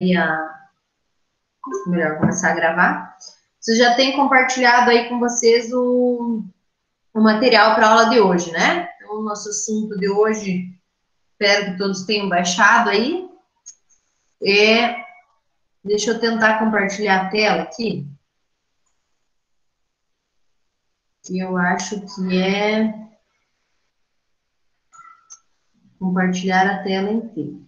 melhor começar a gravar. Você já tem compartilhado aí com vocês o material para a aula de hoje, né? Então, o nosso assunto de hoje, espero que todos tenham baixado aí. Deixa eu tentar compartilhar a tela aqui. Que eu acho que é compartilhar a tela inteira.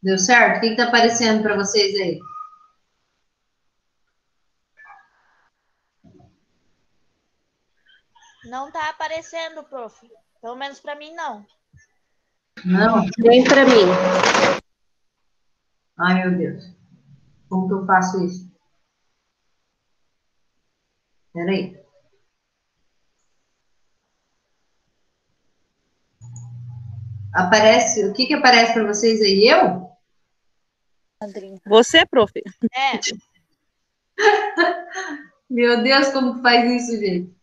Deu certo? O que está aparecendo para vocês aí? Não tá aparecendo, prof. Pelo menos para mim, não. Não? Nem para mim. Ai, meu Deus. Como que eu faço isso? Espera aí. Aparece, o que aparece para vocês aí? Eu? Você, prof? É. Meu Deus, como que faz isso, gente?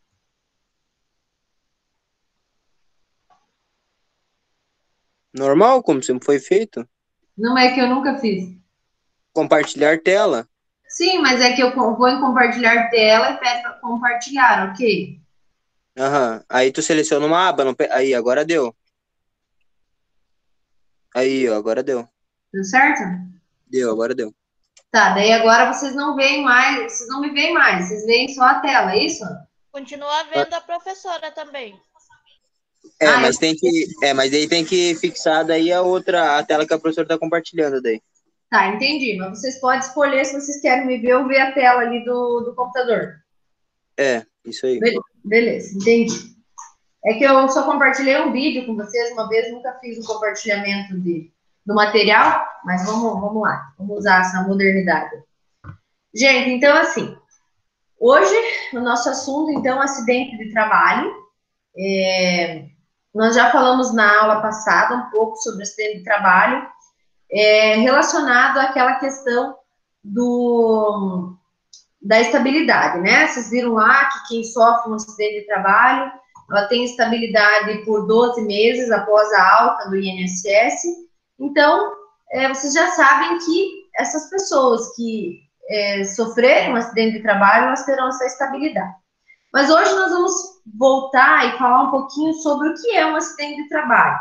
Normal, como sempre foi feito. Não é que eu nunca fiz. Compartilhar tela. Sim, mas é que eu vou em compartilhar tela e peço para compartilhar, ok? Aham. Aí tu seleciona uma aba. Aí, agora deu. Aí, ó, agora deu. Tudo certo? Deu, agora deu. Tá, daí agora vocês não veem mais, vocês não me veem mais, vocês veem só a tela, é isso? Continua vendo a professora também. Mas tem que. Mas aí tem que fixar daí a tela que a professora tá compartilhando daí. Tá, entendi. Mas vocês podem escolher se vocês querem me ver ou ver a tela ali do computador. Isso aí. Beleza, entendi. É que eu só compartilhei um vídeo com vocês uma vez, nunca fiz o compartilhamento do material, mas vamos lá, vamos usar essa modernidade. Gente, então assim, hoje o nosso assunto, então, é acidente de trabalho. Nós já falamos na aula passada um pouco sobre acidente de trabalho, relacionado àquela questão da estabilidade, né? Vocês viram lá que quem sofre um acidente de trabalho, ela tem estabilidade por 12 meses após a alta do INSS. Então, vocês já sabem que essas pessoas que sofrerem um acidente de trabalho, elas terão essa estabilidade. Mas hoje nós vamos voltar e falar um pouquinho sobre o que é um acidente de trabalho.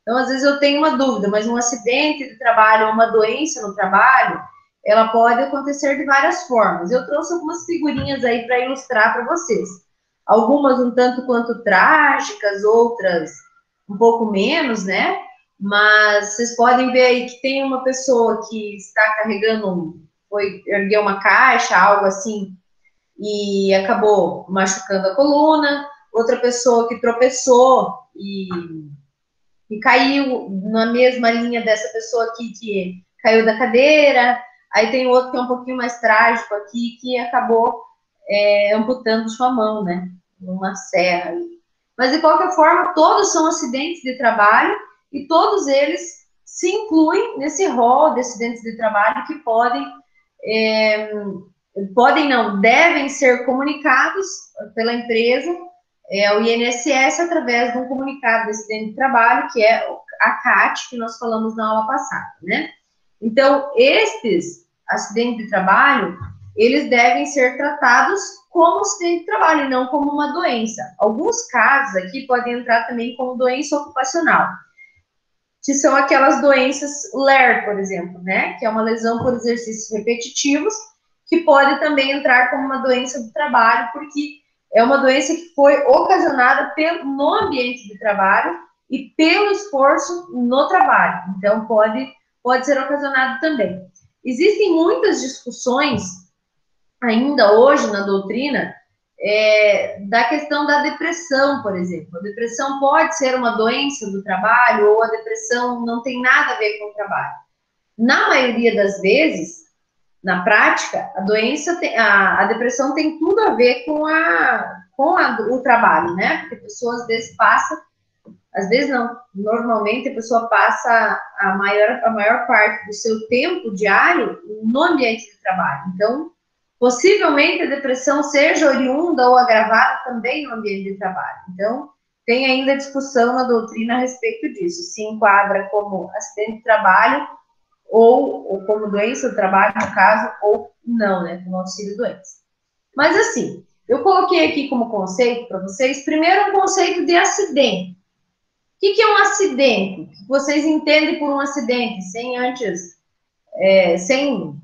Então, às vezes eu tenho uma dúvida, mas um acidente de trabalho ou uma doença no trabalho, ela pode acontecer de várias formas. Eu trouxe algumas figurinhas aí para ilustrar para vocês. Algumas um tanto quanto trágicas, outras um pouco menos, né? Mas vocês podem ver aí que tem uma pessoa que está carregando, foi erguer uma caixa, algo assim, e acabou machucando a coluna. Outra pessoa que tropeçou e caiu na mesma linha dessa pessoa aqui que caiu da cadeira. Aí tem outro que é um pouquinho mais trágico aqui, que acabou amputando sua mão, né? Numa serra. Mas, de qualquer forma, todos são acidentes de trabalho e todos eles se incluem nesse rol de acidentes de trabalho que devem ser comunicados pela empresa ao INSS através de um comunicado de acidente de trabalho, que é a CAT, que nós falamos na aula passada, né? Então, estes acidentes de trabalho, eles devem ser tratados como acidente de trabalho e não como uma doença. Alguns casos aqui podem entrar também como doença ocupacional, que são aquelas doenças LER, por exemplo, né? Que é uma lesão por exercícios repetitivos, que pode também entrar como uma doença do trabalho, porque é uma doença que foi ocasionada no ambiente de trabalho e pelo esforço no trabalho. Então, pode ser ocasionado também. Existem muitas discussões ainda hoje na doutrina da questão da depressão, por exemplo. A depressão pode ser uma doença do trabalho ou a depressão não tem nada a ver com o trabalho. Na maioria das vezes, na prática, a depressão tem tudo a ver com o trabalho, né? Porque a pessoa às vezes não, normalmente a pessoa passa a maior parte do seu tempo diário no ambiente de trabalho. Então, Possivelmente a depressão seja oriunda ou agravada também no ambiente de trabalho. Então, tem ainda discussão na doutrina a respeito disso, se enquadra como acidente de trabalho ou como doença do trabalho, no caso, ou não, né, como auxílio-doença. Mas assim, eu coloquei aqui como conceito para vocês, primeiro um conceito de acidente. O que é um acidente? O que vocês entendem por um acidente, sem antes, sem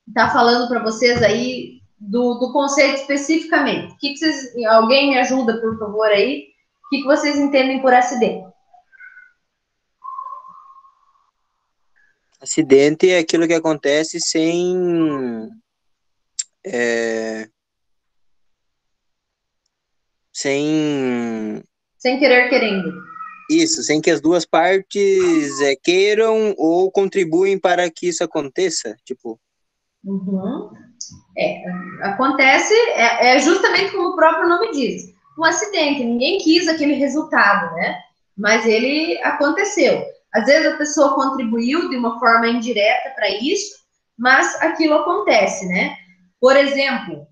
estar falando para vocês aí do conceito especificamente. O que vocês, alguém me ajuda, por favor, aí? O que vocês entendem por acidente? Acidente é aquilo que acontece sem... sem... Sem querer, querendo. Isso, sem que as duas partes queiram ou contribuem para que isso aconteça, tipo... Uhum. Acontece, é justamente como o próprio nome diz, um acidente, ninguém quis aquele resultado, né? Mas ele aconteceu. Às vezes a pessoa contribuiu de uma forma indireta para isso, mas aquilo acontece, né? Por exemplo,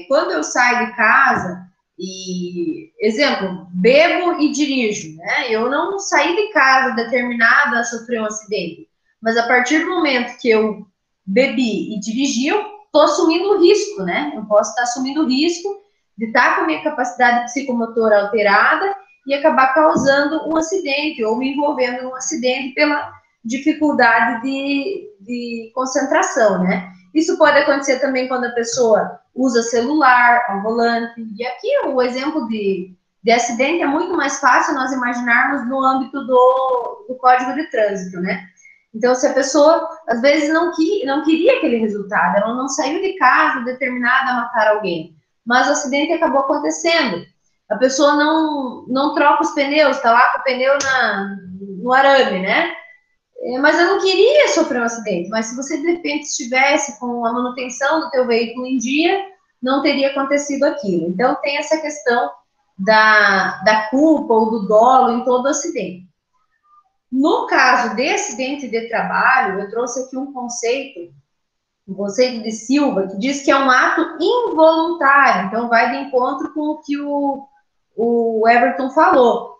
quando eu saio de casa e, exemplo, bebo e dirijo, né? Eu não saí de casa determinada a sofrer um acidente, mas a partir do momento que eu bebi e dirigi, eu estou assumindo o risco, né? Eu posso estar assumindo o risco de estar com a minha capacidade psicomotora alterada e acabar causando um acidente ou me envolvendo num acidente pela dificuldade de concentração, né? Isso pode acontecer também quando a pessoa usa celular ao volante. E aqui o exemplo de acidente é muito mais fácil nós imaginarmos no âmbito do Código de Trânsito, né? Então, se a pessoa, às vezes, não queria aquele resultado, ela não saiu de casa determinada a matar alguém, mas o acidente acabou acontecendo. A pessoa não troca os pneus, está lá com o pneu no arame, né? Mas eu não queria sofrer um acidente. Mas se você, de repente, estivesse com a manutenção do teu veículo em dia, não teria acontecido aquilo. Então, tem essa questão da culpa ou do dolo em todo acidente. No caso de acidente de trabalho, eu trouxe aqui um conceito de Silva, que diz que é um ato involuntário, então vai de encontro com o que o Everton falou.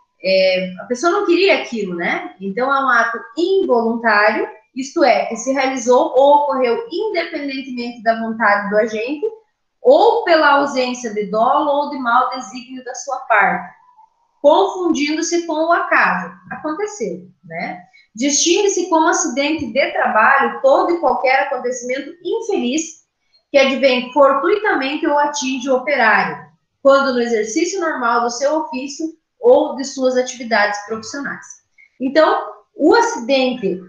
A pessoa não queria aquilo, né? Então é um ato involuntário, isto é, que se realizou ou ocorreu independentemente da vontade do agente, ou pela ausência de dolo ou de mau desígnio da sua parte, confundindo-se com o acaso. Aconteceu, né? Distingue-se como acidente de trabalho todo e qualquer acontecimento infeliz que advém fortuitamente ou atinge o operário, quando no exercício normal do seu ofício ou de suas atividades profissionais. Então, o acidente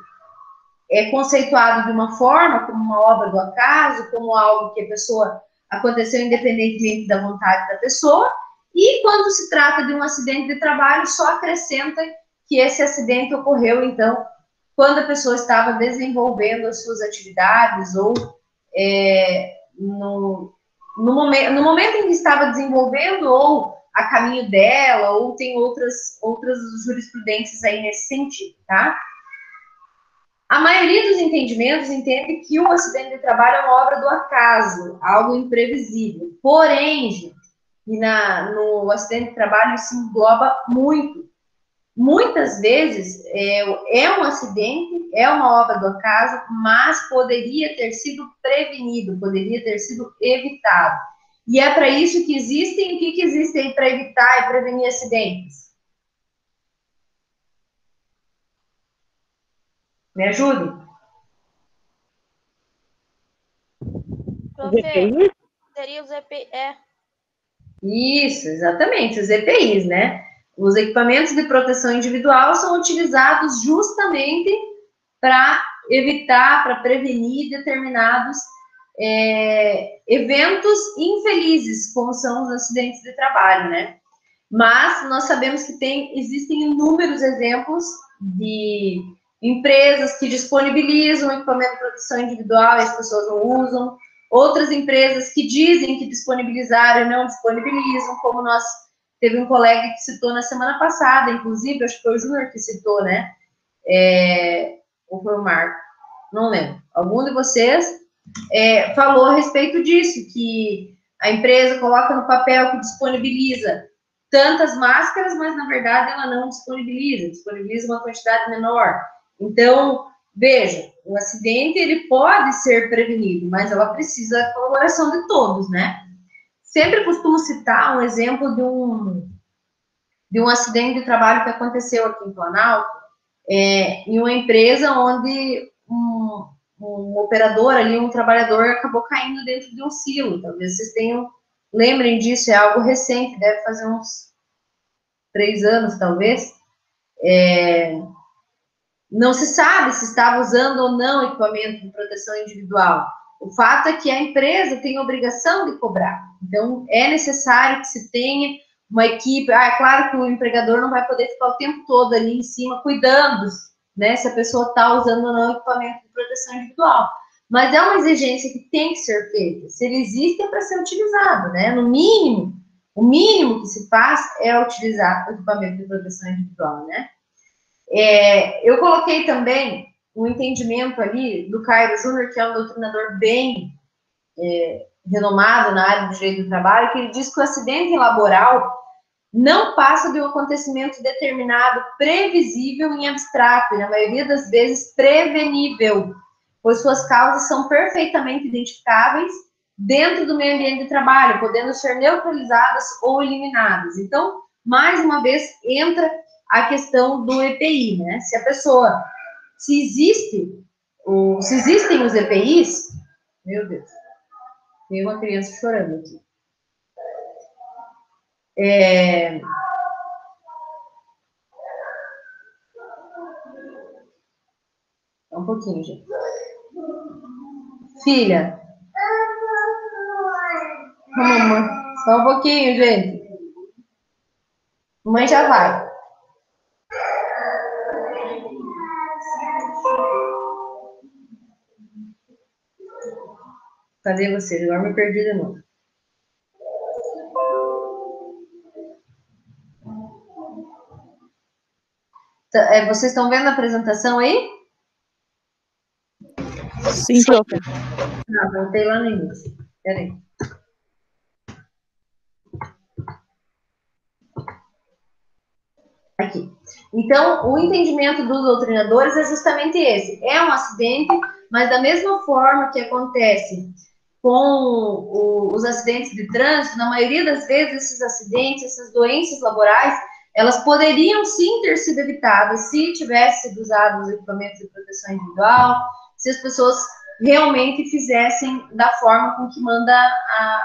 é conceituado de uma forma, como uma obra do acaso, como algo que a pessoa aconteceu independentemente da vontade da pessoa, e quando se trata de um acidente de trabalho, só acrescenta que esse acidente ocorreu, então, quando a pessoa estava desenvolvendo as suas atividades ou no momento em que estava desenvolvendo ou a caminho dela, ou tem outras jurisprudências aí nesse sentido, tá? A maioria dos entendimentos entende que o acidente de trabalho é uma obra do acaso, algo imprevisível. Porém, gente, e no acidente de trabalho isso engloba muito. Muitas vezes é um acidente, é uma obra do acaso, mas poderia ter sido prevenido, poderia ter sido evitado. E é para isso que existem, o que existe aí para evitar e prevenir acidentes? Me ajude? Profe, seria os Isso, exatamente, os EPIs, né? Os equipamentos de proteção individual são utilizados justamente para evitar, para prevenir determinados eventos infelizes, como são os acidentes de trabalho, né? Mas nós sabemos que existem inúmeros exemplos de empresas que disponibilizam equipamento de proteção individual e as pessoas não usam, outras empresas que dizem que disponibilizaram e não disponibilizam, como teve um colega que citou na semana passada, inclusive, acho que foi o Júnior que citou, né? Ou foi o Marco? Não lembro. Algum de vocês falou a respeito disso, que a empresa coloca no papel que disponibiliza tantas máscaras, mas na verdade ela não disponibiliza uma quantidade menor. Então, veja, o acidente ele pode ser prevenido, mas ela precisa da colaboração de todos, né? Sempre costumo citar um exemplo de um acidente de trabalho que aconteceu aqui em Planalto, em uma empresa onde um operador ali, um trabalhador, acabou caindo dentro de um silo. Talvez vocês lembrem disso, é algo recente, deve fazer uns 3 anos, talvez. Não se sabe se estava usando ou não equipamento de proteção individual. O fato é que a empresa tem a obrigação de cobrar. Então, é necessário que se tenha uma equipe. É claro que o empregador não vai poder ficar o tempo todo ali em cima cuidando, né, se a pessoa está usando ou não equipamento de proteção individual. Mas é uma exigência que tem que ser feita. Se ele existe, é para ser utilizado, né? No mínimo, o mínimo que se faz é utilizar o equipamento de proteção individual, né? Eu coloquei também um entendimento ali do Cairo Júnior, que é um doutrinador bem renomado na área do direito do trabalho, que ele diz que o acidente laboral não passa de um acontecimento determinado, previsível em abstrato, e na maioria das vezes prevenível, pois suas causas são perfeitamente identificáveis dentro do meio ambiente de trabalho, podendo ser neutralizadas ou eliminadas. Então, mais uma vez, entra a questão do EPI, né? Se existem os EPIs, meu Deus, tem uma criança chorando aqui. Um pouquinho, gente. Filha. Mamãe. Só um pouquinho, gente. Mãe já vai. Cadê você? Agora me perdi de novo. Vocês estão vendo a apresentação aí? Sim, prof. Voltei lá no início. Peraí. Aqui. Então, o entendimento dos doutrinadores é justamente esse. É um acidente, mas da mesma forma que acontece com os acidentes de trânsito, na maioria das vezes, esses acidentes, essas doenças laborais, elas poderiam sim ter sido evitadas se tivesse sido usado os equipamentos de proteção individual, se as pessoas realmente fizessem da forma com que manda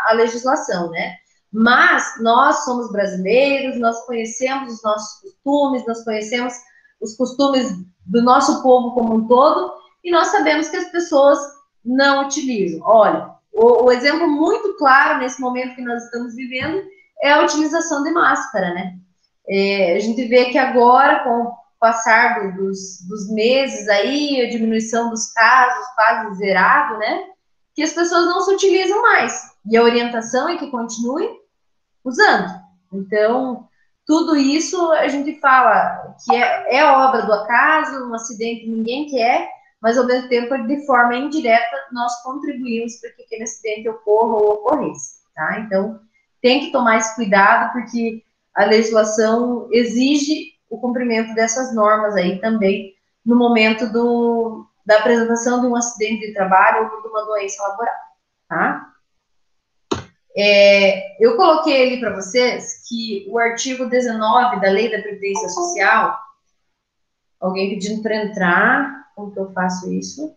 a legislação, né? Mas nós somos brasileiros, nós conhecemos os nossos costumes, nós conhecemos os costumes do nosso povo como um todo, e nós sabemos que as pessoas não utilizam. Olha, o exemplo muito claro nesse momento que nós estamos vivendo é a utilização de máscara, né? A gente vê que agora, com o passar dos meses aí, a diminuição dos casos quase zerado, né? Que as pessoas não se utilizam mais. E a orientação é que continuem usando. Então, tudo isso a gente fala que é obra do acaso, um acidente ninguém quer, mas ao mesmo tempo, de forma indireta, nós contribuímos para que aquele acidente ocorra ou ocorresse, tá? Então, tem que tomar esse cuidado, porque a legislação exige o cumprimento dessas normas aí também no momento da apresentação de um acidente de trabalho ou de uma doença laboral, tá? Eu coloquei ali para vocês que o artigo 19 da Lei da Previdência Social, alguém pedindo para entrar, como que eu faço isso?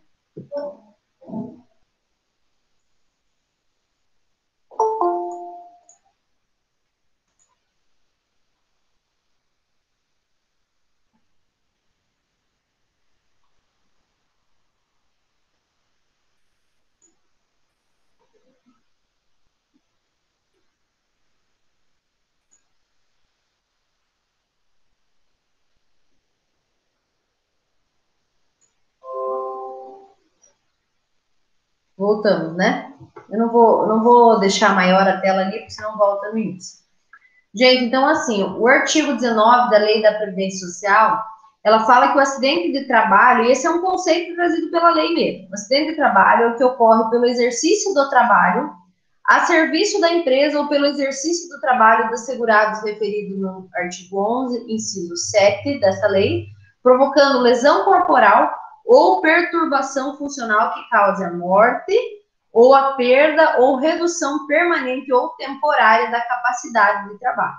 Voltamos, né? Eu não vou deixar maior a tela ali, porque senão volta no início. Gente, então assim, o artigo 19 da Lei da Previdência Social, ela fala que o acidente de trabalho, e esse é um conceito trazido pela lei mesmo, o acidente de trabalho é o que ocorre pelo exercício do trabalho a serviço da empresa ou pelo exercício do trabalho dos segurados referido no artigo 11, inciso 7 desta lei, provocando lesão corporal ou perturbação funcional que cause a morte ou a perda ou redução permanente ou temporária da capacidade de trabalho.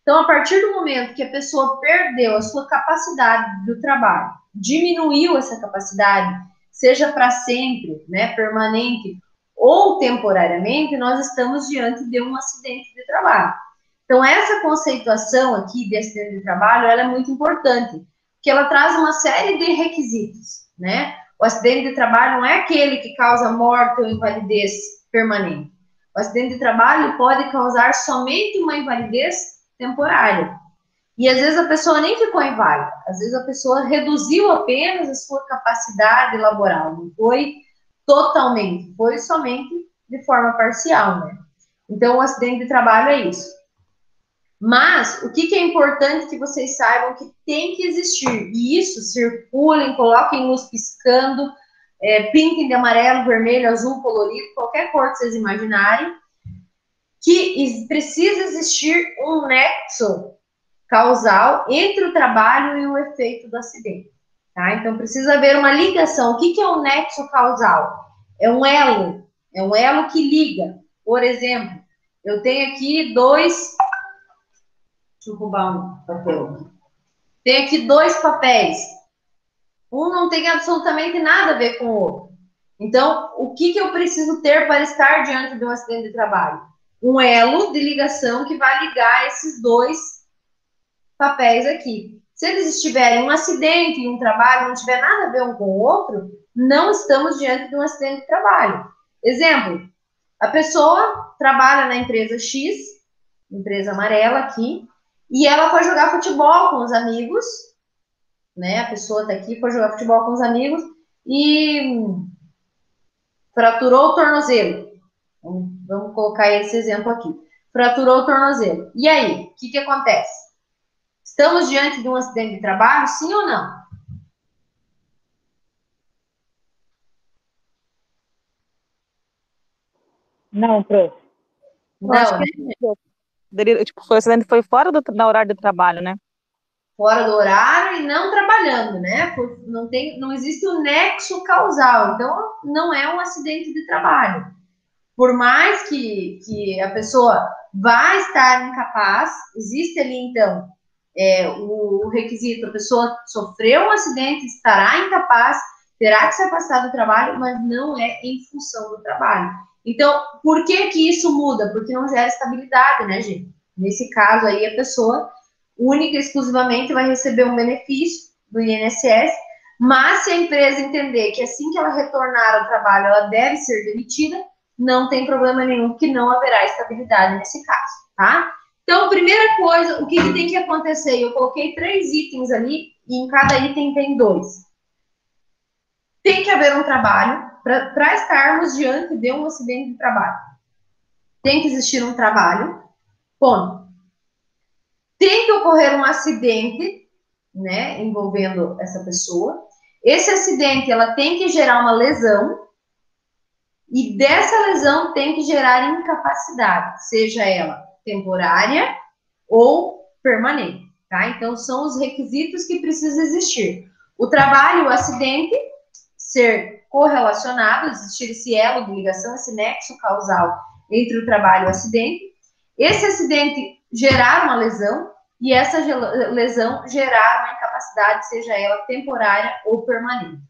Então, a partir do momento que a pessoa perdeu a sua capacidade do trabalho, diminuiu essa capacidade, seja para sempre, né, permanente ou temporariamente, nós estamos diante de um acidente de trabalho. Então, essa conceituação aqui de acidente de trabalho, ela é muito importante, porque ela traz uma série de requisitos, né? O acidente de trabalho não é aquele que causa morte ou invalidez permanente. O acidente de trabalho pode causar somente uma invalidez temporária. E às vezes a pessoa nem ficou inválida, às vezes a pessoa reduziu apenas a sua capacidade laboral, não foi totalmente, foi somente de forma parcial, né? Então, o acidente de trabalho é isso. Mas, o que é importante que vocês saibam que tem que existir, e isso, circulem, coloquem luz piscando, pintem de amarelo, vermelho, azul, colorido, qualquer cor que vocês imaginarem, que precisa existir um nexo causal entre o trabalho e o efeito do acidente. Tá? Então, precisa haver uma ligação. O que é um nexo causal? É um elo que liga. Por exemplo, eu tenho aqui dois... Deixa eu roubar um papel. Tenho aqui dois papéis. Um não tem absolutamente nada a ver com o outro. Então, o que eu preciso ter para estar diante de um acidente de trabalho? Um elo de ligação que vai ligar esses dois papéis aqui. Se eles estiverem um acidente em um trabalho, não tiver nada a ver um com o outro, não estamos diante de um acidente de trabalho. Exemplo, a pessoa trabalha na empresa X, empresa amarela aqui, e ela foi jogar futebol com os amigos, né? A pessoa tá aqui, foi jogar futebol com os amigos e fraturou o tornozelo. Vamos colocar esse exemplo aqui. Fraturou o tornozelo. E aí, o que acontece? Estamos diante de um acidente de trabalho, sim ou não? Não, prof. Não, né? Tipo, foi acidente, foi fora do horário do trabalho, né? Fora do horário e não trabalhando, né? Não existe um nexo causal, então não é um acidente de trabalho. Por mais que a pessoa vá estar incapaz, existe ali, então, o requisito, a pessoa sofreu um acidente, estará incapaz, terá que se afastar do trabalho, mas não é em função do trabalho. Então, por que isso muda? Porque não gera estabilidade, né, gente? Nesse caso aí, a pessoa única e exclusivamente vai receber um benefício do INSS, mas se a empresa entender que assim que ela retornar ao trabalho, ela deve ser demitida, não tem problema nenhum, que não haverá estabilidade nesse caso, tá? Então, primeira coisa, o que tem que acontecer? Eu coloquei 3 itens ali, e em cada item tem 2. Tem que haver um trabalho, para estarmos diante de um acidente de trabalho. Tem que existir um trabalho, ponto. Tem que ocorrer um acidente, né, envolvendo essa pessoa. Esse acidente, ela tem que gerar uma lesão, e dessa lesão tem que gerar incapacidade, seja ela temporária ou permanente, tá? Então, são os requisitos que precisam existir. O trabalho e o acidente ser correlacionado, existir esse elo de ligação, esse nexo causal entre o trabalho e o acidente. Esse acidente gerar uma lesão e essa lesão gerar uma incapacidade, seja ela temporária ou permanente.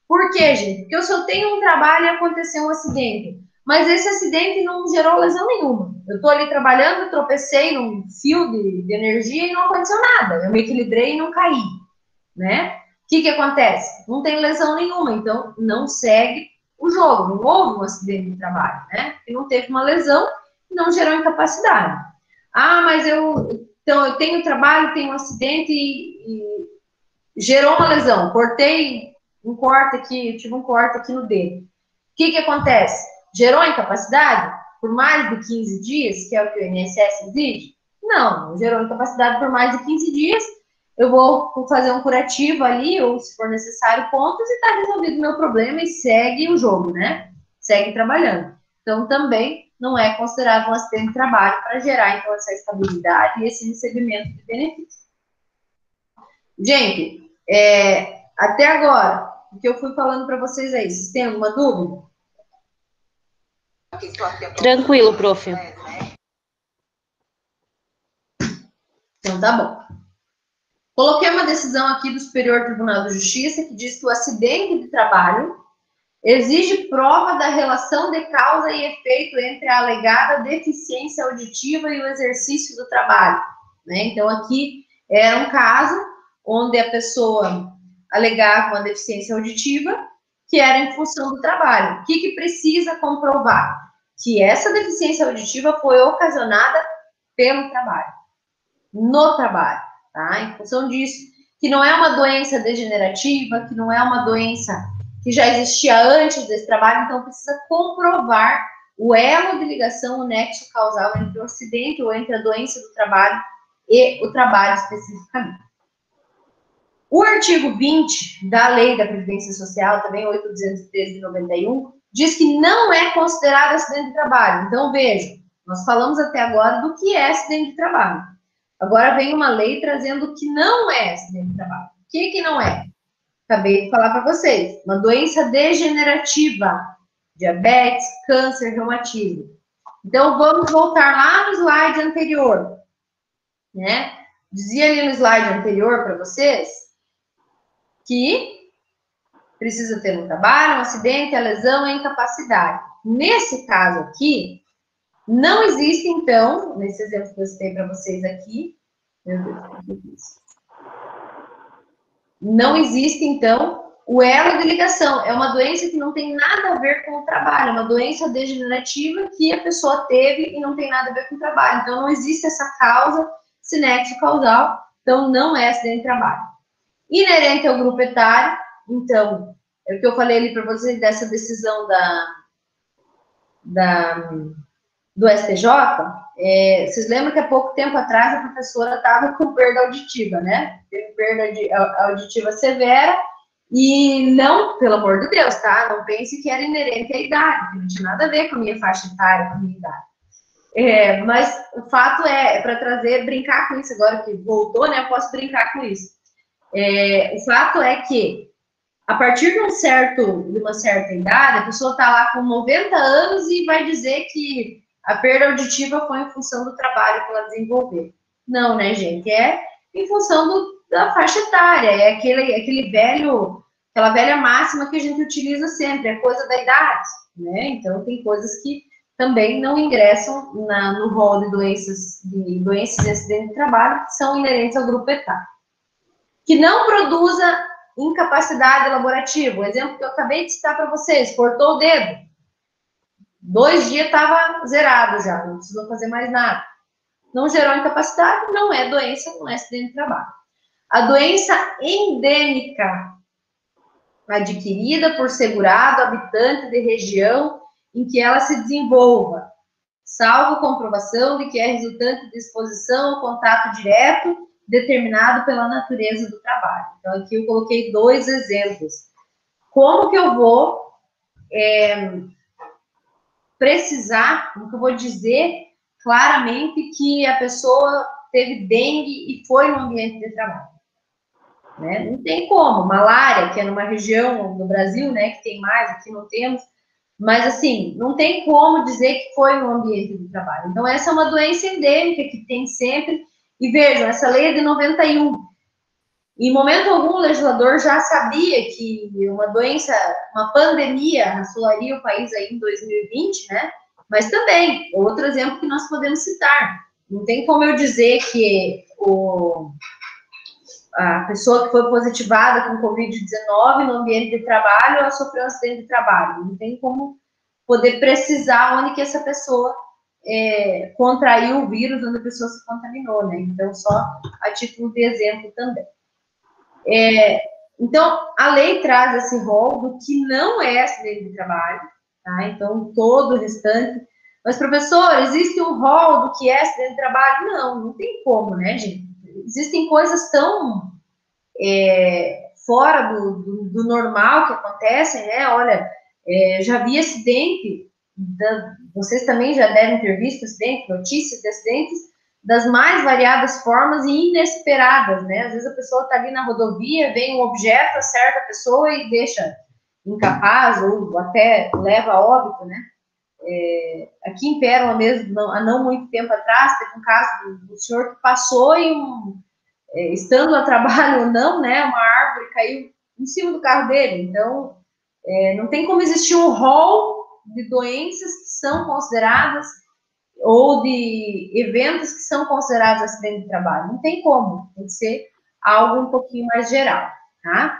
Por quê, gente? Porque eu só tenho um trabalho e aconteceu um acidente, mas esse acidente não gerou lesão nenhuma. Eu estou ali trabalhando, tropecei num fio de energia e não aconteceu nada. Eu me equilibrei e não caí, né? O que acontece? Não tem lesão nenhuma, então não segue o jogo, não houve um acidente de trabalho, né? E não teve uma lesão, não gerou incapacidade. Ah, mas eu tenho trabalho, tenho um acidente e gerou uma lesão, cortei um corte aqui, tive um corte aqui no dedo. O que acontece? Gerou incapacidade por mais de 15 dias, que é o que o INSS exige? Não gerou incapacidade por mais de 15 dias, eu vou fazer um curativo ali, ou se for necessário, pontos, e tá resolvido o meu problema e segue o jogo, né? Segue trabalhando. Então, também não é considerado um acidente de trabalho para gerar, então, essa estabilidade e esse recebimento de benefícios. Gente, até agora, o que eu fui falando para vocês aí, vocês têm alguma dúvida? Tranquilo, prof. Então, tá bom. Coloquei uma decisão aqui do Superior Tribunal de Justiça que diz que o acidente de trabalho exige prova da relação de causa e efeito entre a alegada deficiência auditiva e o exercício do trabalho, né? Então, aqui era um caso onde a pessoa alegava uma deficiência auditiva que era em função do trabalho. O que precisa comprovar? Que essa deficiência auditiva foi ocasionada pelo trabalho, no trabalho, tá? Em função disso, que não é uma doença degenerativa, que não é uma doença que já existia antes desse trabalho, então precisa comprovar o elo de ligação, o nexo causal entre o acidente ou entre a doença do trabalho e o trabalho especificamente. O artigo 20 da Lei da Previdência Social, também 8.213 de 91, diz que não é considerado acidente de trabalho. Então, veja, nós falamos até agora do que é acidente de trabalho. Agora vem uma lei trazendo o que não é acidente de trabalho. O que não é? Acabei de falar para vocês. Uma doença degenerativa, diabetes, câncer, reumatismo. Então, vamos voltar lá no slide anterior, né? Dizia ali no slide anterior para vocês que precisa ter no trabalho, um acidente, a lesão, a incapacidade. Nesse caso aqui, não existe, então, nesse exemplo que eu citei para vocês aqui, meu Deus, o que eu fiz? Não existe, então, o elo de ligação. É uma doença que não tem nada a ver com o trabalho, é uma doença degenerativa que a pessoa teve e não tem nada a ver com o trabalho. Então, não existe essa causa, esse nexo causal, então não é acidente de trabalho. Inerente ao grupo etário, então, é o que eu falei ali para vocês dessa decisão do STJ, vocês lembram que há pouco tempo atrás a professora estava com perda auditiva, né? Teve perda auditiva severa e não, pelo amor de Deus, tá? Não pense que era inerente à idade, que não tinha nada a ver com a minha faixa etária, com a minha idade. Mas o fato é para trazer, brincar com isso agora que voltou, né? Eu posso brincar com isso. O fato é que a partir de uma certa idade, a pessoa está lá com 90 anos e vai dizer que a perda auditiva foi em função do trabalho que ela desenvolveu. Não, né, gente? É em função da faixa etária, é aquela velha máxima que a gente utiliza sempre, é coisa da idade, né? Então, tem coisas que também não ingressam no rol de doenças e acidentes de trabalho, que são inerentes ao grupo etário. Que não produza incapacidade laborativa. O exemplo que eu acabei de citar para vocês, cortou o dedo. 2 dias estava zerado já, não precisou fazer mais nada. Não gerou incapacidade, não é doença, não é acidente de trabalho. A doença endêmica, adquirida por segurado, habitante de região em que ela se desenvolva, salvo comprovação de que é resultante de exposição ao contato direto determinado pela natureza do trabalho. Então, aqui eu coloquei 2 exemplos. Como que eu vou precisar, como que eu vou dizer claramente que a pessoa teve dengue e foi no ambiente de trabalho? Né? Não tem como. Malária, que é numa região do Brasil, né, que tem mais, aqui não temos, mas assim, não tem como dizer que foi no ambiente de trabalho. Então, essa é uma doença endêmica que tem sempre. E vejam, essa lei é de 91. Em momento algum, o legislador já sabia que uma doença, uma pandemia, assolaria o país aí em 2020, né? Mas também, outro exemplo que nós podemos citar. Não tem como eu dizer que a pessoa que foi positivada com Covid-19 no ambiente de trabalho, ela sofreu um acidente de trabalho. Não tem como poder precisar onde que essa pessoa contraiu o vírus, onde a pessoa se contaminou, né? Então, só a título de exemplo também. Então, a lei traz esse rol do que não é acidente de trabalho, tá? Então, todo o restante. Mas, professor, existe um rol do que é acidente de trabalho? Não tem como, né, gente? existem coisas tão fora do normal que acontecem, né? Olha, já vi acidente, vocês também já devem ter visto acidente, notícias de acidentes das mais variadas formas e inesperadas, né? Às vezes a pessoa está ali na rodovia, vem um objeto, acerta a pessoa e deixa incapaz ou até leva a óbito, né? Aqui em Pérola mesmo, há não muito tempo atrás, teve um caso do senhor que passou e estando a trabalho ou não, né, uma árvore caiu em cima do carro dele. Então, não tem como existir um rol de doenças que são consideradas ou de eventos que são considerados acidente de trabalho. Não tem como. Tem que ser algo um pouquinho mais geral, tá?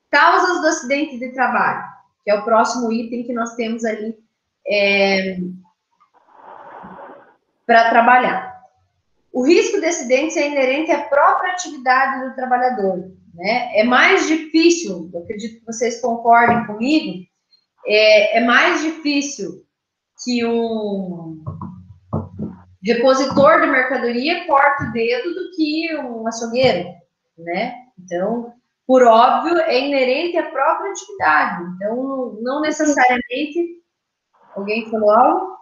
Causas do acidente de trabalho, que é o próximo item que nós temos ali para trabalhar. O risco de acidentes é inerente à própria atividade do trabalhador, né? É mais difícil, eu acredito que vocês concordem comigo, é mais difícil que um repositor de mercadoria corte o dedo do que um açougueiro, né? Então, por óbvio, é inerente à própria atividade. Então, não necessariamente... Alguém falou algo?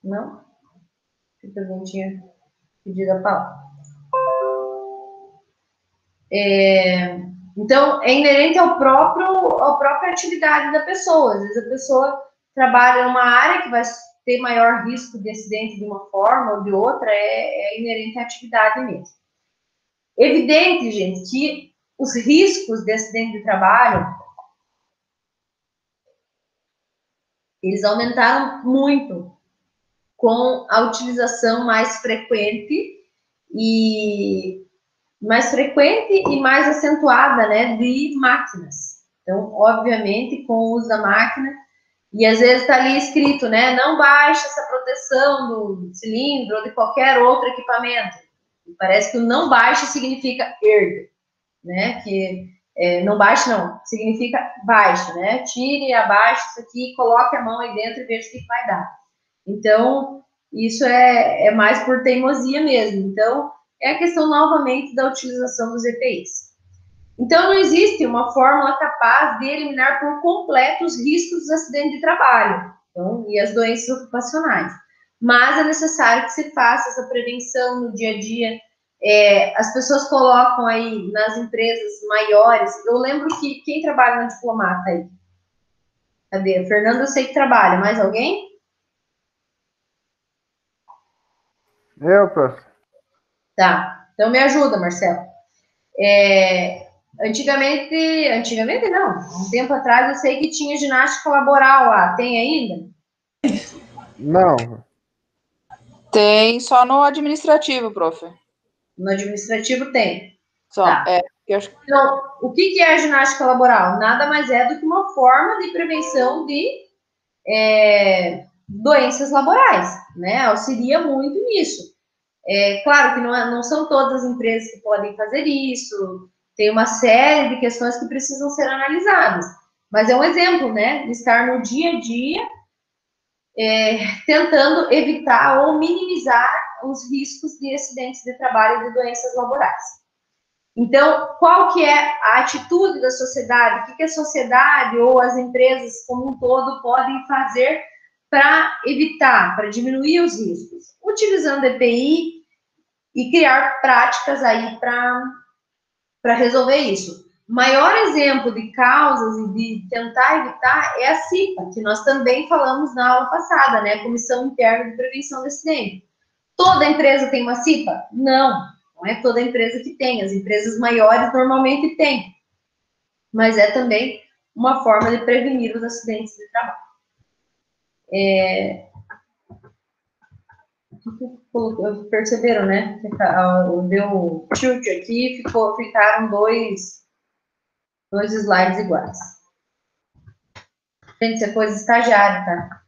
Não? Eu não tinha pedido a palavra. Então, é inerente à própria atividade da pessoa. Às vezes a pessoa trabalha numa área que vai ter maior risco de acidente de uma forma ou de outra, é inerente à atividade mesmo. Evidente, gente, que os riscos de acidente de trabalho, eles aumentaram muito com a utilização mais frequente e mais acentuada, né, de máquinas. Então, obviamente, com o uso da máquina, e às vezes está ali escrito, né, não baixe essa proteção do cilindro ou de qualquer outro equipamento. E parece que o não baixe significa ergue, né, que não baixe não, significa baixe, né, tire, abaixe isso aqui, coloque a mão aí dentro e veja o que vai dar. Então, isso é mais por teimosia mesmo. Então, é a questão novamente da utilização dos EPIs. Então, não existe uma fórmula capaz de eliminar por completo os riscos dos acidentes de trabalho, então, e as doenças ocupacionais. Mas é necessário que se faça essa prevenção no dia a dia. As pessoas colocam aí nas empresas maiores. Eu lembro que quem trabalha na Diplomata aí? Cadê? A Fernanda, eu sei que trabalha. Mais alguém? Eu, prof. Tá. Então me ajuda, Marcelo. Antigamente não. Um tempo atrás eu sei que tinha ginástica laboral lá. Tem ainda? Não. Tem só no administrativo, prof. No administrativo tem. Só, Tá. Então, o que é a ginástica laboral? Nada mais é do que uma forma de prevenção de doenças laborais, né? Auxilia muito nisso. Claro que não são todas as empresas que podem fazer isso, tem uma série de questões que precisam ser analisadas, mas é um exemplo, né, de estar no dia a dia tentando evitar ou minimizar os riscos de acidentes de trabalho e de doenças laborais. Então, qual que é a atitude da sociedade? O que a sociedade ou as empresas como um todo podem fazer para evitar, para diminuir os riscos? Utilizando EPI e criar práticas aí para resolver isso. Maior exemplo de causas e de tentar evitar é a CIPA, que nós também falamos na aula passada, né? Comissão Interna de Prevenção do Acidente. Toda empresa tem uma CIPA? Não é toda empresa que tem. As empresas maiores normalmente têm. Mas é também uma forma de prevenir os acidentes de trabalho. Perceberam, né? Deu tilt aqui, ficaram dois slides iguais. Gente, isso é coisa de estagiário, tá?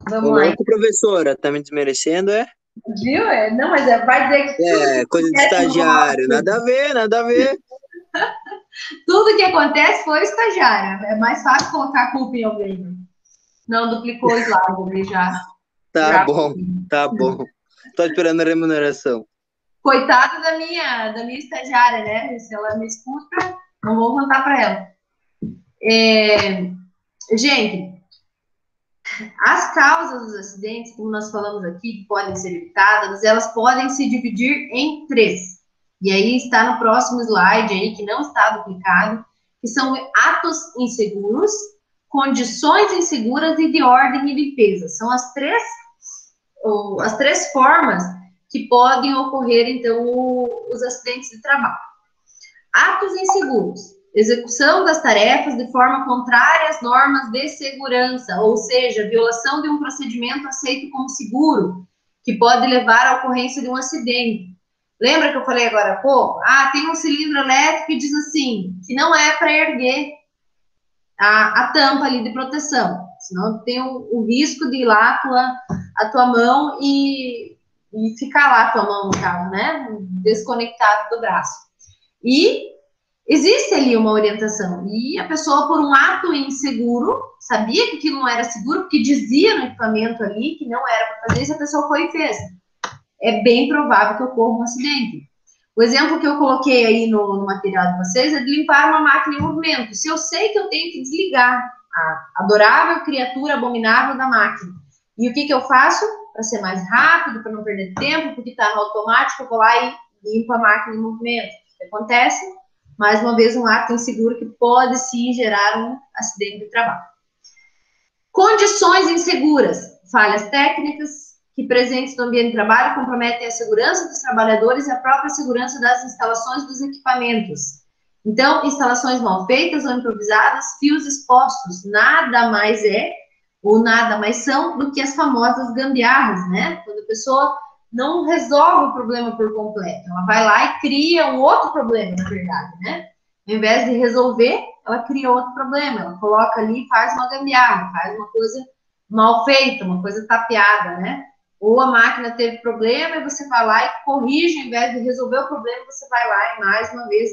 Vamos lá. Louco, professora, tá me desmerecendo, é? Viu? Não, mas vai dizer que... Coisa de estagiário, nada a ver, nada a ver. Tudo que acontece foi o estagiário. É mais fácil colocar a culpa em alguém. Não duplicou o slide, ele já. Tá já bom, tá bom. Tô esperando a remuneração. Coitada da minha estagiária, né? Se ela me escuta, não vou contar para ela. Gente, as causas dos acidentes, como nós falamos aqui, que podem ser evitadas, elas podem se dividir em três. E aí está no próximo slide aí, que não está duplicado, que são atos inseguros, condições inseguras e de ordem e limpeza. São as três formas que podem ocorrer, então, os acidentes de trabalho. Atos inseguros. Execução das tarefas de forma contrária às normas de segurança, ou seja, violação de um procedimento aceito como seguro, que pode levar à ocorrência de um acidente. Lembra que eu falei agora há pouco? Tem um cilindro elétrico que diz assim, que não é para erguer a tampa ali de proteção, senão tem o risco de ir lá a tua mão e ficar lá a tua mão, no caso, né? Desconectado do braço. E existe ali uma orientação. E a pessoa, por um ato inseguro, sabia que aquilo não era seguro, porque dizia no equipamento ali que não era para fazer isso, a pessoa foi e fez. É bem provável que ocorra um acidente. O exemplo que eu coloquei aí no material de vocês é de limpar uma máquina em movimento. Se eu sei que eu tenho que desligar a adorável criatura abominável da máquina, e o que eu faço? Para ser mais rápido, para não perder tempo, porque está no automático, eu vou lá e limpo a máquina em movimento. O que acontece? Mais uma vez, um ato inseguro que pode sim gerar um acidente de trabalho. Condições inseguras, falhas técnicas que presentes no ambiente de trabalho comprometem a segurança dos trabalhadores e a própria segurança das instalações dos equipamentos. Então, instalações mal feitas ou improvisadas, fios expostos, nada mais é ou nada mais são do que as famosas gambiarras, né? Quando a pessoa não resolve o problema por completo, ela vai lá e cria um outro problema, na verdade, né? Ao invés de resolver, ela cria outro problema, ela coloca ali e faz uma gambiarra, faz uma coisa mal feita, uma coisa tapeada, né? Ou a máquina teve problema e você vai lá e corrige, ao invés de resolver o problema, você vai lá e mais uma vez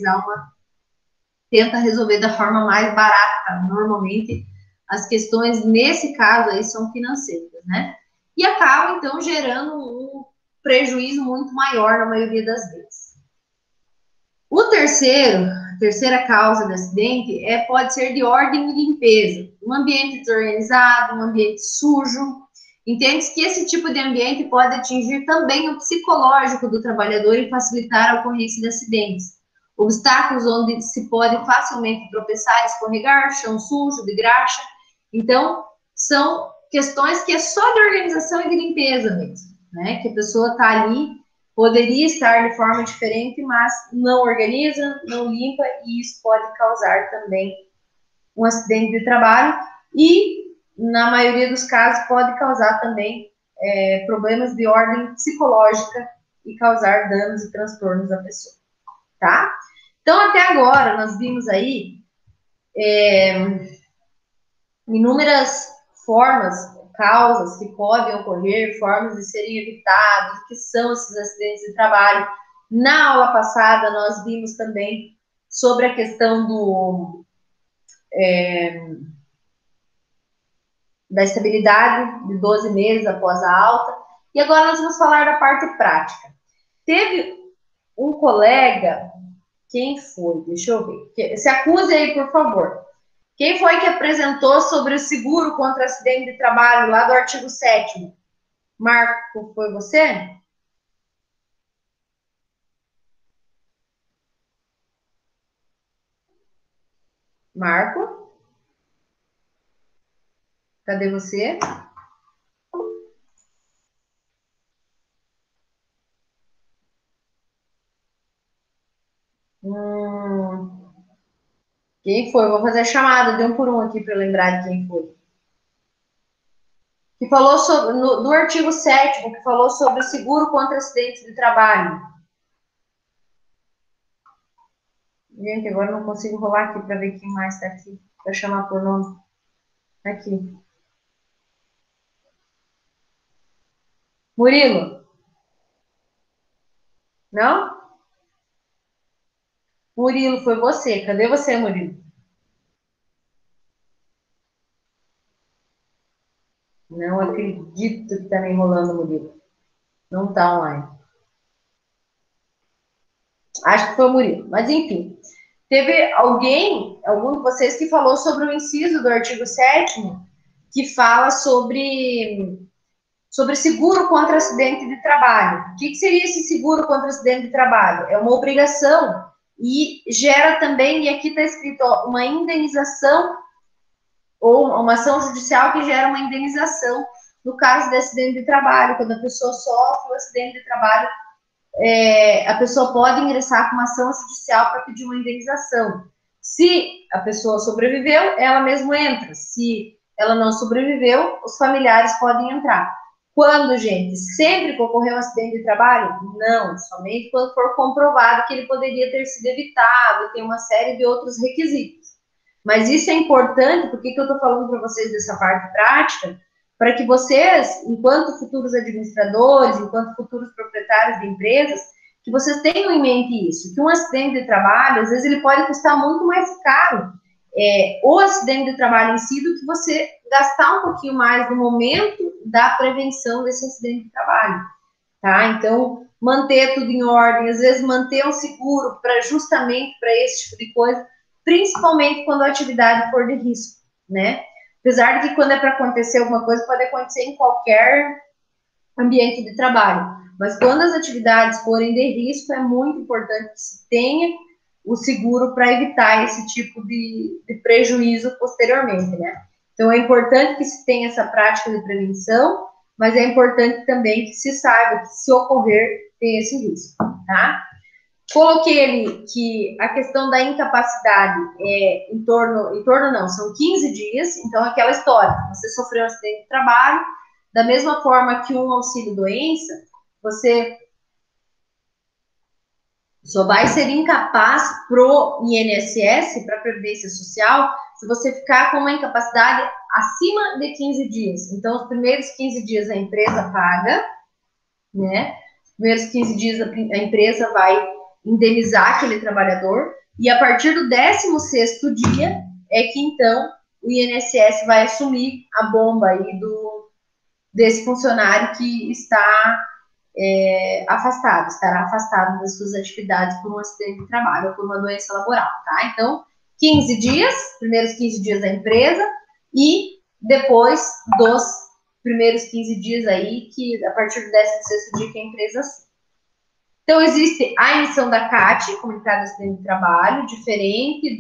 tenta resolver da forma mais barata. Normalmente, as questões, nesse caso aí, são financeiras, né? E acaba, então, gerando um prejuízo muito maior na maioria das vezes. A terceira causa de acidente pode ser de ordem e limpeza. Um ambiente desorganizado, um ambiente sujo. Entende-se que esse tipo de ambiente pode atingir também o psicológico do trabalhador e facilitar a ocorrência de acidentes. Obstáculos onde se pode facilmente tropeçar, escorregar, chão sujo, de graxa. Então, são questões que é só de organização e de limpeza mesmo, né? Que a pessoa está ali, poderia estar de forma diferente, mas não organiza, não limpa, e isso pode causar também um acidente de trabalho e, na maioria dos casos, pode causar também problemas de ordem psicológica e causar danos e transtornos à pessoa, tá? Então, até agora, nós vimos aí inúmeras formas, causas que podem ocorrer, formas de serem evitados, o que são esses acidentes de trabalho. Na aula passada, nós vimos também sobre a questão da estabilidade de 12 meses após a alta. E agora nós vamos falar da parte prática. Teve um colega, quem foi? Deixa eu ver. Se acuse aí, por favor. Quem foi que apresentou sobre o seguro contra acidente de trabalho lá do artigo 7º? Marco, foi você? Marco? Cadê você? Quem foi? Vou fazer a chamada de um por um aqui para lembrar de quem foi. Que falou sobre, do artigo 7º, que falou sobre o seguro contra acidentes de trabalho. Gente, agora não consigo rolar aqui para ver quem mais está aqui, para chamar por nome. Aqui. Murilo? Não? Murilo, foi você. Cadê você, Murilo? Não acredito que tá me enrolando, Murilo. Não tá online. Acho que foi o Murilo. Mas, enfim. Teve algum de vocês, que falou sobre o inciso do artigo 7º, que fala sobre seguro contra acidente de trabalho. O que seria esse seguro contra acidente de trabalho? É uma obrigação e gera também, e aqui está escrito, ó, uma indenização ou uma ação judicial que gera uma indenização no caso de acidente de trabalho. Quando a pessoa sofre um acidente de trabalho, a pessoa pode ingressar com uma ação judicial para pedir uma indenização. Se a pessoa sobreviveu, ela mesma entra. Se ela não sobreviveu, os familiares podem entrar. Quando, gente? Sempre que ocorreu um acidente de trabalho? Não, somente quando for comprovado que ele poderia ter sido evitado, tem uma série de outros requisitos. Mas isso é importante, por que eu estou falando para vocês dessa parte prática? Para que vocês, enquanto futuros administradores, enquanto futuros proprietários de empresas, que vocês tenham em mente isso, que um acidente de trabalho, às vezes, ele pode custar muito mais caro, o acidente de trabalho em si, do que você gastar um pouquinho mais no momento da prevenção desse acidente de trabalho, tá? Então, manter tudo em ordem, às vezes manter um seguro justamente para esse tipo de coisa, principalmente quando a atividade for de risco, né? Apesar de que quando é para acontecer alguma coisa, pode acontecer em qualquer ambiente de trabalho. Mas quando as atividades forem de risco, é muito importante que se tenha o seguro para evitar esse tipo de prejuízo posteriormente, né? Então, é importante que se tenha essa prática de prevenção, mas é importante também que se saiba que, se ocorrer, tem esse risco, tá? Coloquei ali que a questão da incapacidade em torno não, são 15 dias, então aquela história, você sofreu um acidente de trabalho, da mesma forma que um auxílio-doença, você só vai ser incapaz pro INSS, para a Previdência Social, se você ficar com uma incapacidade acima de 15 dias. Então, os primeiros 15 dias a empresa paga, né? Os primeiros 15 dias a empresa vai indenizar aquele trabalhador, e a partir do 16º dia é que, então, o INSS vai assumir a bomba aí desse funcionário que está estará afastado das suas atividades por um acidente de trabalho ou por uma doença laboral, tá? Então, 15 dias, primeiros 15 dias da empresa, e depois dos primeiros 15 dias aí, que a partir do 16º dia que a empresa assume. Então, existe a emissão da CAT, Comunicado de Acidente de Trabalho, diferente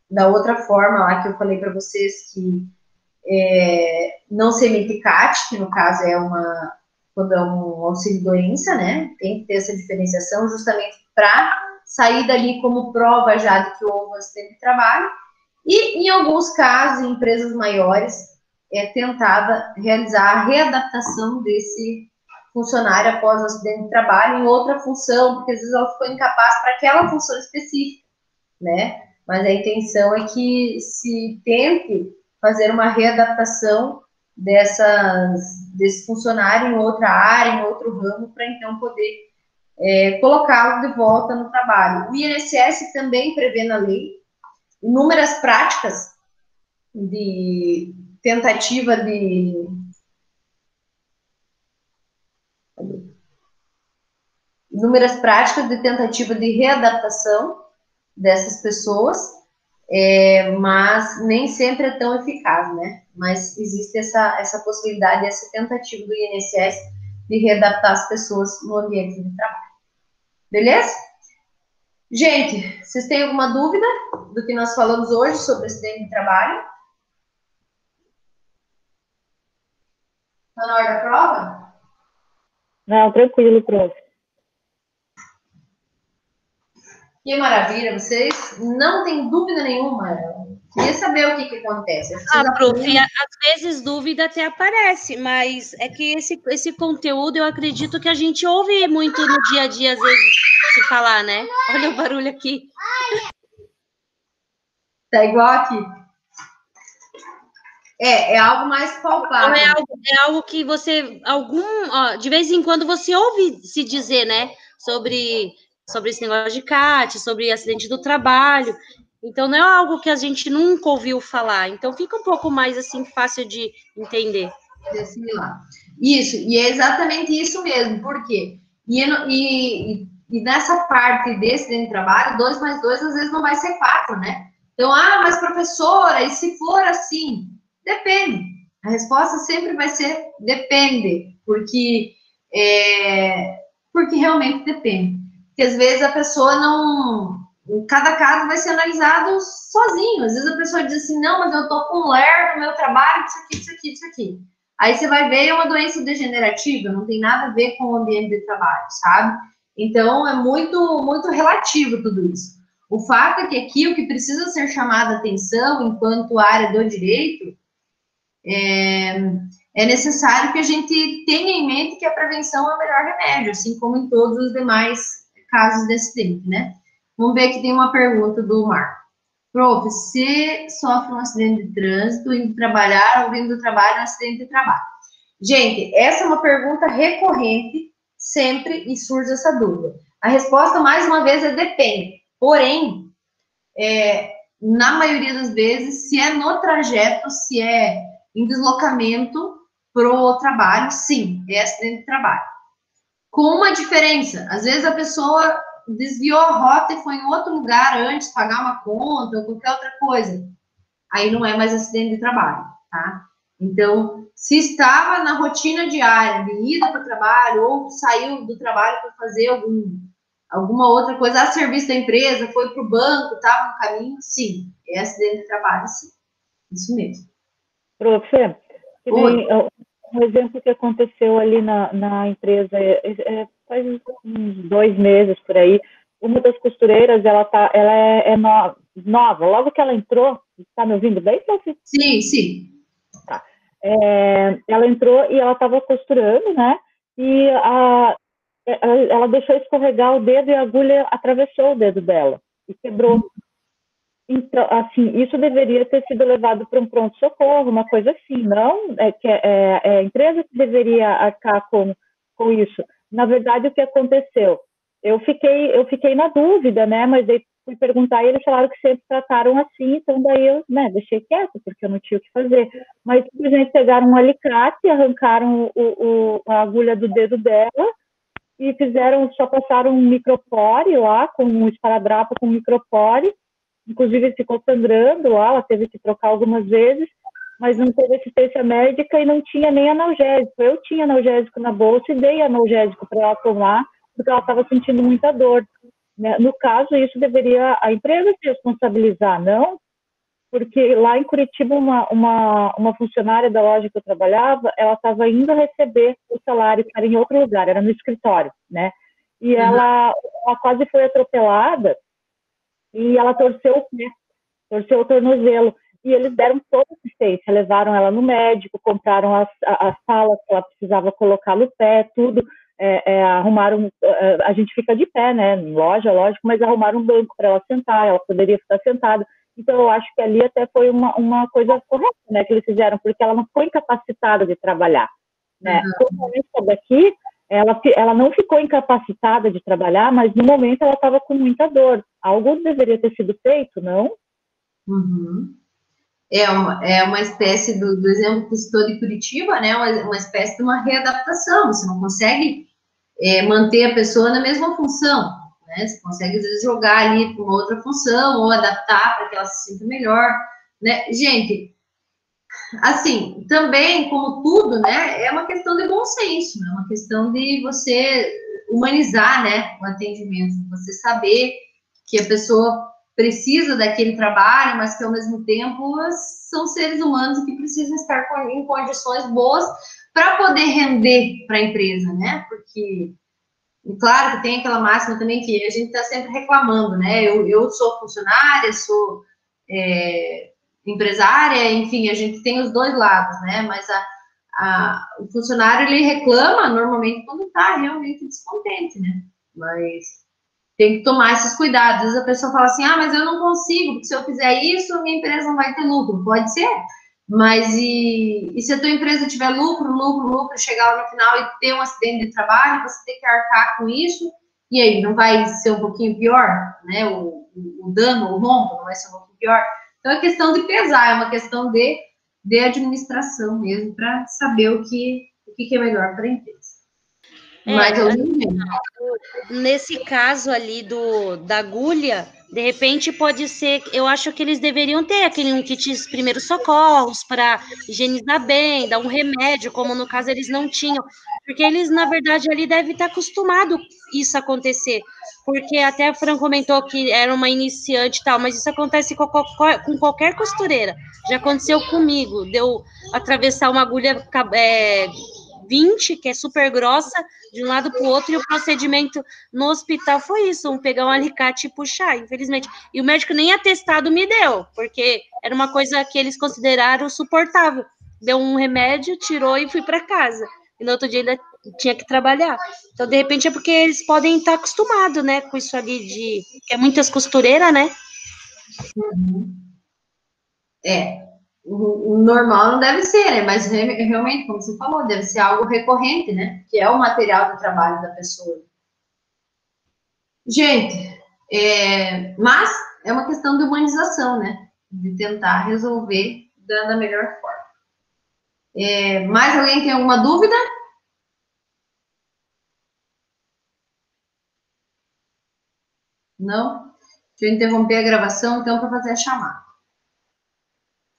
da outra forma lá que eu falei para vocês, que não se emite CAT, que no caso quando é um auxílio-doença, né? Tem que ter essa diferenciação justamente para sair dali como prova já de que houve um acidente de trabalho. E, em alguns casos, em empresas maiores, é tentada realizar a readaptação desse funcionário após o acidente de trabalho em outra função, porque às vezes ela ficou incapaz para aquela função específica, né? Mas a intenção é que se tente fazer uma readaptação desse funcionário em outra área, em outro ramo, para então poder colocá-lo de volta no trabalho. O INSS também prevê na lei inúmeras práticas de tentativa de readaptação dessas pessoas, mas nem sempre é tão eficaz, né? Mas existe essa possibilidade, essa tentativa do INSS de readaptar as pessoas no ambiente de trabalho. Beleza? Gente, vocês têm alguma dúvida do que nós falamos hoje sobre acidente de trabalho? Está na hora da prova? Não, tranquilo, prof. Que maravilha, vocês não têm dúvida nenhuma. Queria saber o que acontece. Prof, às vezes dúvida até aparece, mas é que esse conteúdo eu acredito que a gente ouve muito no dia a dia, às vezes, se falar, né? Olha o barulho aqui. Tá igual aqui. É algo mais palpável. É algo que você, de vez em quando você ouve se dizer, né? Sobre sobre esse negócio de CAT, sobre acidente do trabalho. Então, não é algo que a gente nunca ouviu falar. Então, fica um pouco mais, assim, fácil de entender. Similar. Isso, e é exatamente isso mesmo. Por quê? E nessa parte desse dentro do trabalho, 2 mais 2 às vezes não vai ser 4, né? Então, mas professora, e se for assim? Depende. A resposta sempre vai ser depende, porque realmente depende. Porque às vezes a pessoa não... Cada caso vai ser analisado sozinho. Às vezes a pessoa diz assim, não, mas eu tô com ler no meu trabalho, isso aqui. Aí você vai ver, é uma doença degenerativa, não tem nada a ver com o ambiente de trabalho, sabe? Então, é muito, muito relativo tudo isso. O fato é que aqui o que precisa ser chamado a atenção, enquanto área do direito, é necessário que a gente tenha em mente que a prevenção é o melhor remédio, assim como em todos os demais casos de acidente, né? Vamos ver que tem uma pergunta do Marco. Prof, se sofre um acidente de trânsito, indo trabalhar ou vindo do trabalho, um acidente de trabalho. Gente, essa é uma pergunta recorrente, sempre, e surge essa dúvida. A resposta, mais uma vez, é depende. Porém, na maioria das vezes, se é no trajeto, se é em deslocamento pro trabalho, sim, é acidente de trabalho. Com uma diferença, às vezes a pessoa desviou a rota e foi em outro lugar antes, pagar uma conta ou qualquer outra coisa. Aí não é mais acidente de trabalho, tá? Então, se estava na rotina diária de ida para o trabalho ou saiu do trabalho para fazer alguma outra coisa a serviço da empresa, foi para o banco, estava no caminho, sim, é acidente de trabalho, sim. Isso mesmo. Prof, um exemplo que aconteceu ali na empresa, faz uns 2 meses por aí, uma das costureiras, ela é nova, logo que ela entrou, está me ouvindo bem, Prof? Sim, sim. Tá. Ela entrou e ela estava costurando, né, e ela deixou escorregar o dedo e a agulha atravessou o dedo dela e quebrou. Então, assim, isso deveria ter sido levado para um pronto-socorro, uma coisa assim, não? É a empresa que deveria arcar com isso. Na verdade, o que aconteceu? Eu fiquei na dúvida, né? Mas daí fui perguntar e eles falaram que sempre trataram assim, então daí eu, né, deixei quieto, porque eu não tinha o que fazer. Mas simplesmente pegaram um alicate, arrancaram a agulha do dedo dela e só passaram um micropore lá, com um esparadrapo com micropore. Inclusive ficou sangrando lá, ela teve que trocar algumas vezes, mas não teve assistência médica e não tinha nem analgésico. Eu tinha analgésico na bolsa e dei analgésico para ela tomar, porque ela estava sentindo muita dor. No caso, isso deveria a empresa se responsabilizar, não? Porque lá em Curitiba, uma funcionária da loja que eu trabalhava, ela estava indo receber o salário, que era em outro lugar, era no escritório, né? E ela quase foi atropelada, e ela torceu o pé, torceu o tornozelo, e eles deram toda a assistência, levaram ela no médico, compraram as salas que ela precisava colocar no pé, tudo, arrumaram, a gente fica de pé, né, em loja, lógico, mas arrumaram um banco para ela sentar, ela poderia ficar sentada, então eu acho que ali até foi uma coisa correta, né, que eles fizeram, porque ela não foi incapacitada de trabalhar, né, como essa daqui, ela não ficou incapacitada de trabalhar, mas no momento ela estava com muita dor. Algo deveria ter sido feito, não? Uhum. É uma espécie do exemplo que estou de Curitiba, né? Uma espécie de uma readaptação. Você não consegue manter a pessoa na mesma função, né? Você consegue, às vezes, jogar ali para uma outra função ou adaptar para que ela se sinta melhor, né? Gente, assim, também, como tudo, né, é uma questão de bom senso, é uma questão de você humanizar, né, o atendimento, você saber que a pessoa precisa daquele trabalho, mas que, ao mesmo tempo, são seres humanos que precisam estar em condições boas para poder render para a empresa, né, porque, claro que tem aquela máxima também que a gente está sempre reclamando, né, eu sou funcionária, sou empresária, enfim, a gente tem os dois lados, né? Mas o funcionário, ele reclama normalmente quando está realmente descontente, né? Mas tem que tomar esses cuidados. Às vezes a pessoa fala assim, mas eu não consigo, porque se eu fizer isso, minha empresa não vai ter lucro. Pode ser, mas e se a tua empresa tiver lucro, chegar lá no final e ter um acidente de trabalho, você tem que arcar com isso, E aí, não vai ser um pouquinho pior, né? O dano, o rombo, não vai ser um pouquinho pior? Então, é questão de pesar, é uma questão de administração mesmo, para saber o que é melhor para a empresa. Mas eu não lembro. Nesse caso ali da agulha, de repente pode ser, eu acho que eles deveriam ter um kit de primeiros socorros para higienizar bem, dar um remédio, como no caso eles não tinham, porque eles, na verdade, ali devem estar acostumados isso acontecer, porque até a Fran comentou que era uma iniciante e tal, mas isso acontece com qualquer costureira, já aconteceu comigo, deu atravessar uma agulha 20, que é super grossa, de um lado para o outro, e o procedimento no hospital foi isso, pegar um alicate e puxar, infelizmente. E o médico nem atestado me deu, porque era uma coisa que eles consideraram suportável. Deu um remédio, tirou e fui para casa. E no outro dia ainda tinha que trabalhar. Então, de repente, é porque eles podem estar acostumados, né, com isso ali que é muitas costureiras, né? O normal não deve ser, né? Mas realmente, como você falou, deve ser algo recorrente, né? Que é o material de trabalho da pessoa. Gente, mas é uma questão de humanização, né? De tentar resolver da melhor forma. Mais alguém tem alguma dúvida? Não? Deixa eu interromper a gravação, então, para fazer a chamada.